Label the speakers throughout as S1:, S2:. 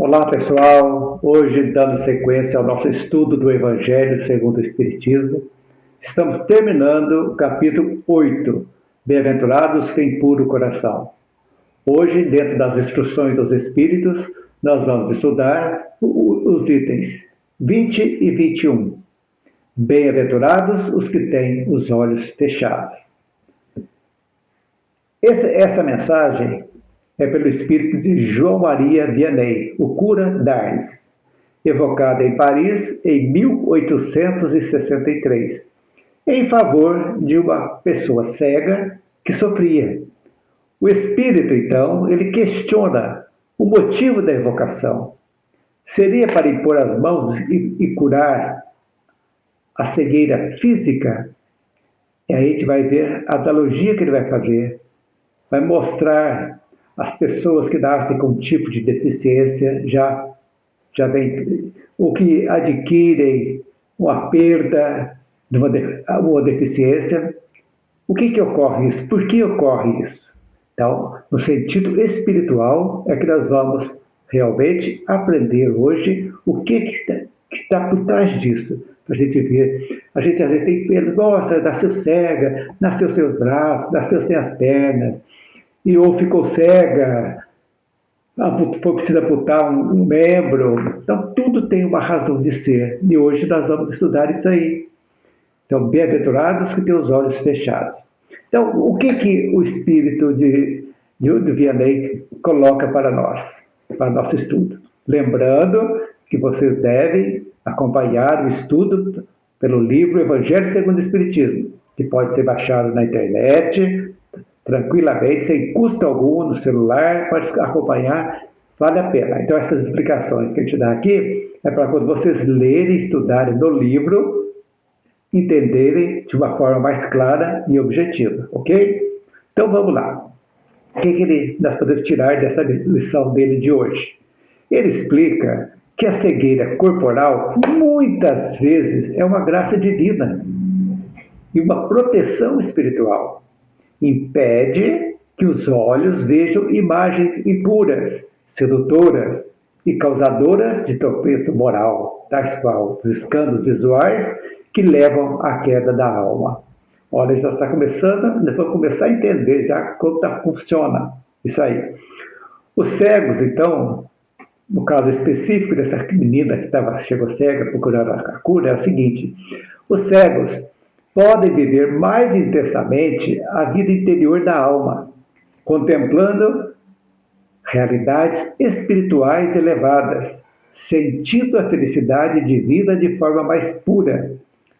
S1: Olá pessoal, hoje dando sequência ao nosso estudo do Evangelho segundo o Espiritismo, estamos terminando o capítulo 8, Bem-aventurados que têm puro coração. Hoje, dentro das instruções dos Espíritos, nós vamos estudar os itens 20 e 21. Bem-aventurados os que têm os olhos fechados. Essa mensagem é pelo espírito de João Maria Vianney, o cura d'Ars, evocada em Paris em 1863, em favor de uma pessoa cega que sofria. O espírito, então, ele questiona o motivo da evocação. Seria para impor as mãos e curar a cegueira física? E aí a gente vai ver a analogia que ele vai fazer. Vai mostrar as pessoas que nascem com um tipo de deficiência já vem, ou que adquirem uma perda de uma deficiência. O que ocorre isso? Por que ocorre isso? Então, no sentido espiritual, é que nós vamos realmente aprender hoje o que está por trás disso. Para a gente ver. A gente às vezes tem pena, nossa, nasceu cega, nasceu sem os braços, nasceu sem as pernas, ou ficou cega, foi preciso amputar um membro. Então, tudo tem uma razão de ser. E hoje nós vamos estudar isso aí. Então, bem-aventurados que têm os olhos fechados. Então, o que o espírito de Vianney coloca para nós, para nosso estudo? Lembrando que vocês devem acompanhar o estudo pelo livro Evangelho segundo o Espiritismo, que pode ser baixado na internet, tranquilamente, sem custo algum, no celular, pode acompanhar, vale a pena. Então, essas explicações que a gente dá aqui é para quando vocês lerem, estudarem no livro, entenderem de uma forma mais clara e objetiva, ok? Então, vamos lá. O que nós podemos tirar dessa lição dele de hoje? Ele explica que a cegueira corporal, muitas vezes, é uma graça divina e uma proteção espiritual. Impede que os olhos vejam imagens impuras, sedutoras e causadoras de tropeço moral, tais qual os escândalos visuais que levam à queda da alma. Olha, já está começando, nós vamos começar a entender já como funciona isso aí. Os cegos, então, no caso específico dessa menina que chegou cega procurando a cura, é o seguinte: os cegos podem viver mais intensamente a vida interior da alma, contemplando realidades espirituais elevadas, sentindo a felicidade divina de forma mais pura,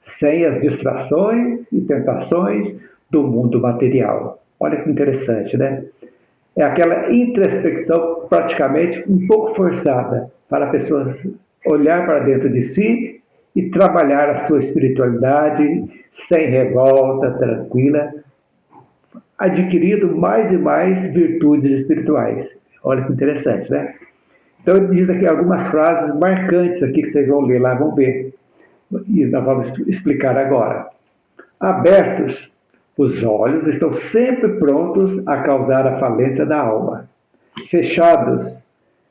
S1: sem as distrações e tentações do mundo material. Olha que interessante, né? É aquela introspecção praticamente um pouco forçada para a pessoa olhar para dentro de si e trabalhar a sua espiritualidade sem revolta, tranquila, adquirindo mais e mais virtudes espirituais. Olha que interessante, né? Então ele diz aqui algumas frases marcantes aqui que vocês vão ler lá, vão ver. E nós vamos explicar agora. Abertos, os olhos estão sempre prontos a causar a falência da alma. Fechados,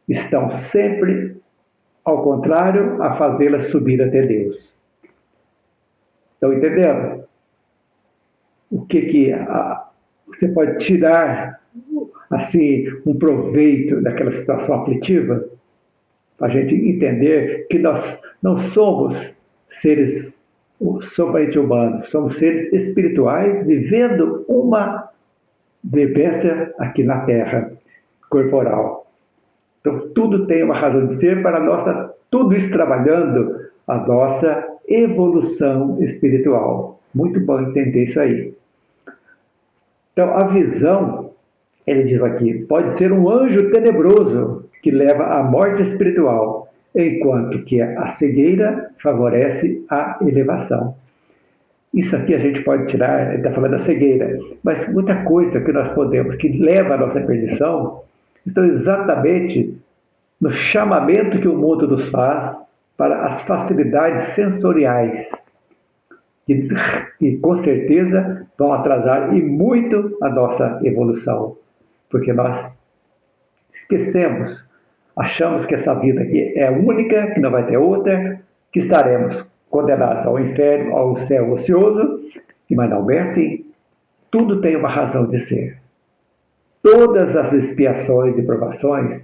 S1: estão sempre, ao contrário, a fazê-la subir até Deus. Estão entendendo? O que você pode tirar, assim, um proveito daquela situação aflitiva? Para a gente entender que nós não somos seres somente humanos, somos seres espirituais vivendo uma vivência aqui na Terra, corporal. Então, tudo tem uma razão de ser para tudo isso trabalhando a nossa evolução espiritual. Muito bom entender isso aí. Então, a visão, ele diz aqui, pode ser um anjo tenebroso que leva à morte espiritual, enquanto que a cegueira favorece a elevação. Isso aqui a gente pode tirar, ele está falando da cegueira, mas muita coisa que nós podemos, que leva à nossa perdição, estão exatamente no chamamento que o mundo nos faz para as facilidades sensoriais, que com certeza vão atrasar e muito a nossa evolução, porque nós esquecemos achamos que essa vida aqui é única, que não vai ter outra, que estaremos condenados ao inferno, ao céu ocioso, mas não é assim. Tudo tem uma razão de ser. Todas as expiações e provações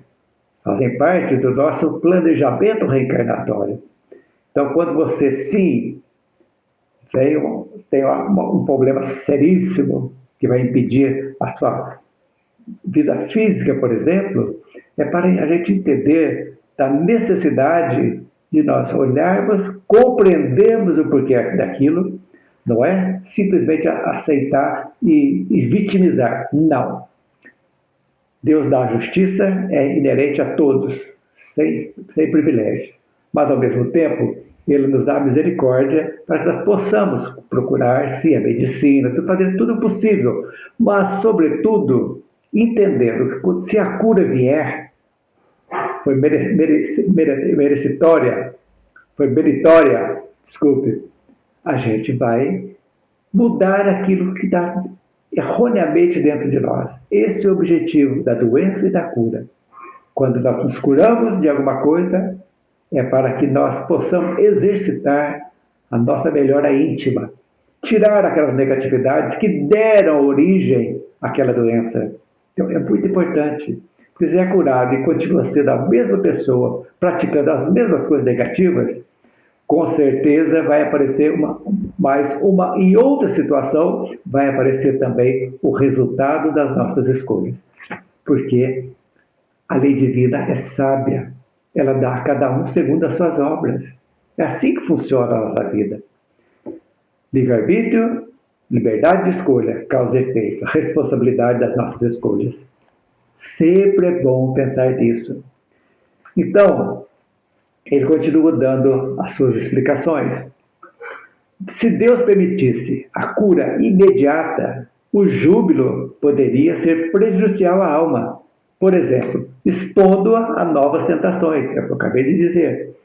S1: fazem parte do nosso planejamento reencarnatório. Então, quando você sim tem um problema seríssimo que vai impedir a sua vida física, por exemplo, é para a gente entender da necessidade de nós olharmos, compreendermos o porquê daquilo, não é simplesmente aceitar e vitimizar. Não. Deus da justiça é inerente a todos, sem privilégio. Mas, ao mesmo tempo, Ele nos dá misericórdia para que nós possamos procurar, sim, a medicina, fazer tudo o possível, mas, sobretudo, entendendo que se a cura vier, foi meritória, desculpe, a gente vai mudar aquilo que está erroneamente dentro de nós. Esse é o objetivo da doença e da cura. Quando nós nos curamos de alguma coisa, é para que nós possamos exercitar a nossa melhora íntima, tirar aquelas negatividades que deram origem àquela doença. Então, é muito importante. Porque se é curado e continua sendo a mesma pessoa, praticando as mesmas coisas negativas, com certeza vai aparecer em outra situação, vai aparecer também o resultado das nossas escolhas. Porque a lei divina é sábia, ela dá a cada um segundo as suas obras. É assim que funciona a nossa vida. Livre-arbítrio, liberdade de escolha, causa e efeito, responsabilidade das nossas escolhas. Sempre é bom pensar nisso. Então, ele continua dando as suas explicações. Se Deus permitisse a cura imediata, o júbilo poderia ser prejudicial à alma. Por exemplo, expondo-a a novas tentações, que é o que eu acabei de dizer.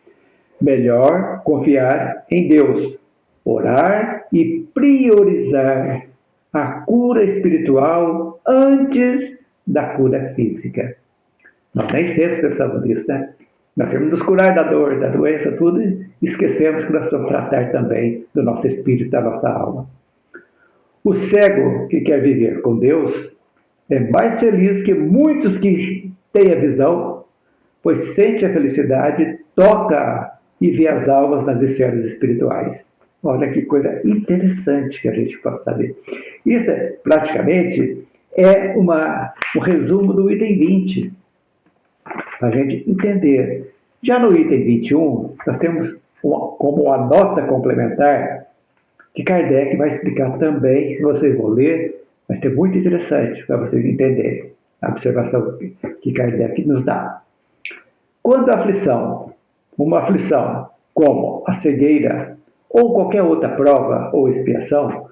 S1: Melhor confiar em Deus, orar e priorizar a cura espiritual antes da cura física. Nós nem sempre pensamos nisso, né? Nós temos que nos curar da dor, da doença, tudo, e esquecemos que nós precisamos tratar também do nosso espírito, da nossa alma. O cego que quer viver com Deus é mais feliz que muitos que têm a visão, pois sente a felicidade, toca e vê as almas nas esferas espirituais. Olha que coisa interessante que a gente pode saber. Isso praticamente é um resumo do item 20. Para a gente entender. Já no item 21, nós temos como uma nota complementar que Kardec vai explicar também, se vocês vão ler, vai ser muito interessante para vocês entenderem a observação que Kardec nos dá. Quando a aflição, uma aflição como a cegueira ou qualquer outra prova ou expiação,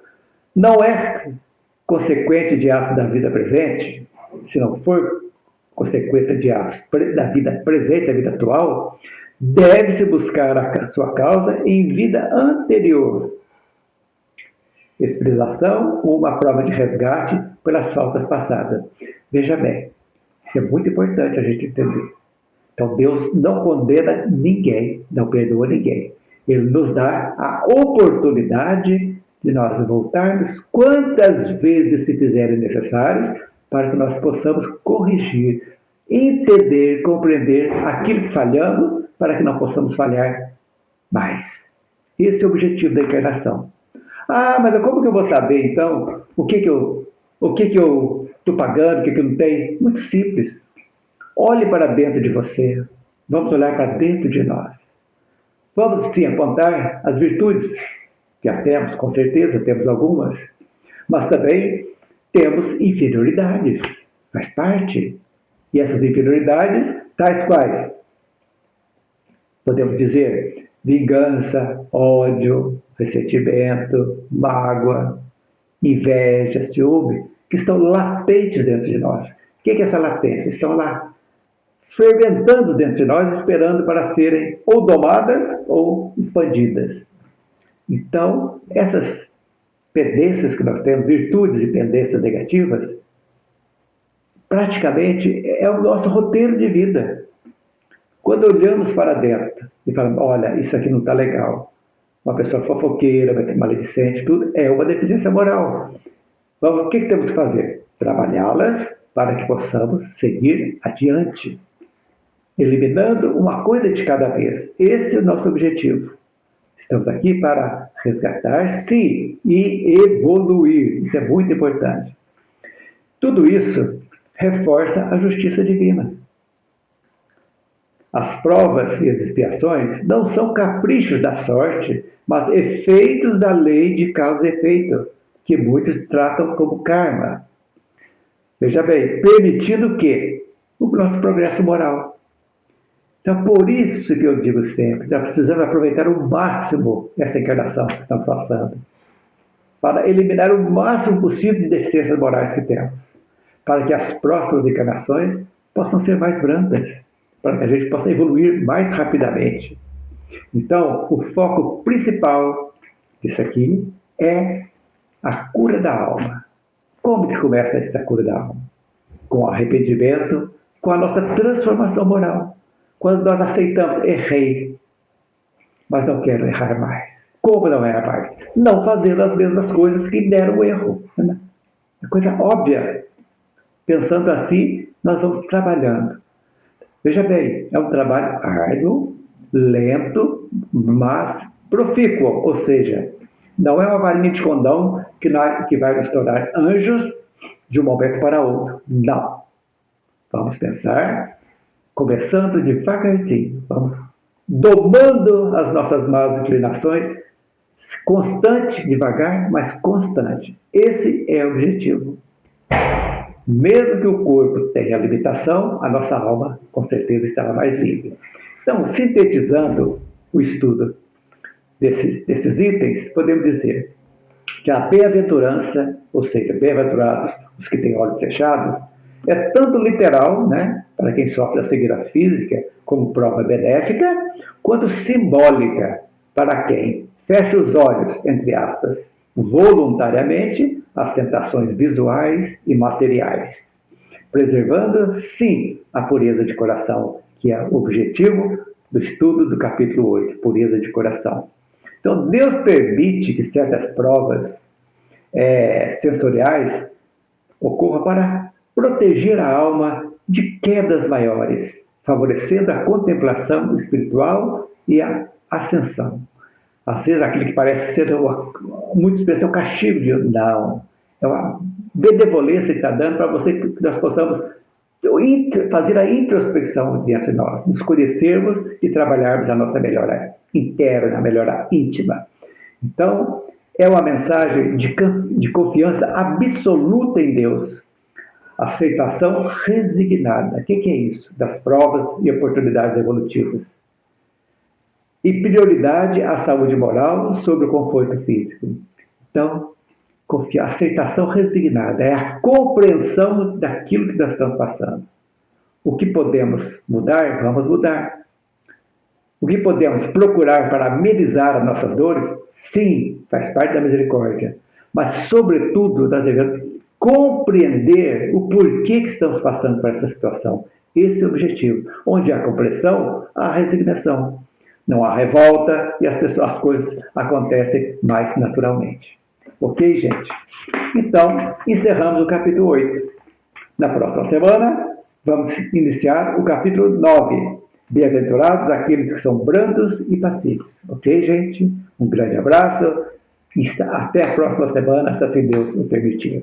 S1: não é consequente de ato da vida presente, se não for consequência de atos da vida presente, da vida atual, deve-se buscar a sua causa em vida anterior. Espiritualização ou uma prova de resgate pelas faltas passadas. Veja bem, isso é muito importante a gente entender. Então, Deus não condena ninguém, não perdoa ninguém. Ele nos dá a oportunidade de nós voltarmos quantas vezes se fizerem necessárias para que nós possamos corrigir, entender, compreender aquilo que falhamos para que não possamos falhar mais. Esse é o objetivo da encarnação. Ah, mas como que eu vou saber, então, o que eu estou pagando, o que eu não tenho? Muito simples. Olhe para dentro de você. Vamos olhar para dentro de nós. Vamos, sim, apontar as virtudes, que já temos, com certeza, temos algumas, mas também temos inferioridades, faz parte. E essas inferioridades, tais quais? Podemos dizer vingança, ódio, ressentimento, mágoa, inveja, ciúme, que estão latentes dentro de nós. O que é essa latência? Estão lá, fermentando dentro de nós, esperando para serem ou domadas ou expandidas. Então, essas pendências que nós temos, virtudes e pendências negativas, praticamente é o nosso roteiro de vida. Quando olhamos para dentro e falamos, olha, isso aqui não está legal, uma pessoa fofoqueira, vai ter maledicente, tudo, é uma deficiência moral. Então, o que temos que fazer? Trabalhá-las para que possamos seguir adiante, eliminando uma coisa de cada vez. Esse é o nosso objetivo. Estamos aqui para resgatar-se e evoluir. Isso é muito importante. Tudo isso reforça a justiça divina. As provas e as expiações não são caprichos da sorte, mas efeitos da lei de causa e efeito, que muitos tratam como karma. Veja bem, permitindo o quê? O nosso progresso moral. Então, por isso que eu digo sempre, nós precisamos aproveitar o máximo essa encarnação que estamos passando, para eliminar o máximo possível de deficiências morais que temos, para que as próximas encarnações possam ser mais brandas, para que a gente possa evoluir mais rapidamente. Então, o foco principal disso aqui é a cura da alma. Como que começa essa cura da alma? Com arrependimento, com a nossa transformação moral. Quando nós aceitamos, errei, mas não quero errar mais. Como não errar mais? Não fazendo as mesmas coisas que deram o erro. É coisa óbvia. Pensando assim, nós vamos trabalhando. Veja bem, é um trabalho árduo, lento, mas profícuo, ou seja, não é uma varinha de condão que vai nos tornar anjos de um momento para outro. Não. Vamos pensar, começando devagarzinho, vamos domando as nossas más inclinações, constante, devagar, mas constante. Esse é o objetivo. Mesmo que o corpo tenha limitação, a nossa alma, com certeza, estará mais livre. Então, sintetizando o estudo desses itens, podemos dizer que a bem-aventurança, ou seja, bem-aventurados os que têm olhos fechados, é tanto literal, né, para quem sofre da cegueira física, como prova benéfica, quanto simbólica para quem fecha os olhos, entre aspas, voluntariamente as tentações visuais e materiais, preservando, sim, a pureza de coração, que é o objetivo do estudo do capítulo 8, pureza de coração. Então, Deus permite que certas provas sensoriais ocorram para proteger a alma de quedas maiores, favorecendo a contemplação espiritual e a ascensão. Às vezes, aquilo que parece ser muito especial, é o castigo de Deus. Não. É uma benevolência que está dando para que nós possamos fazer a introspecção diante de nós, nos conhecermos e trabalharmos a nossa melhora interna, a melhora íntima. Então, é uma mensagem de confiança absoluta em Deus. Aceitação resignada. O que é isso? Das provas e oportunidades evolutivas. E prioridade à saúde moral sobre o conforto físico. Então, aceitação resignada é a compreensão daquilo que nós estamos passando. O que podemos mudar, vamos mudar. O que podemos procurar para amenizar as nossas dores, sim, faz parte da misericórdia. Mas, sobretudo, nós devemos compreender o porquê que estamos passando por essa situação. Esse é o objetivo. Onde há compreensão, há resignação. Não há revolta e as coisas acontecem mais naturalmente. Ok, gente? Então, encerramos o capítulo 8. Na próxima semana, vamos iniciar o capítulo 9. Bem-aventurados aqueles que são brandos e pacíficos. Ok, gente? Um grande abraço e até a próxima semana, se assim Deus o permitir.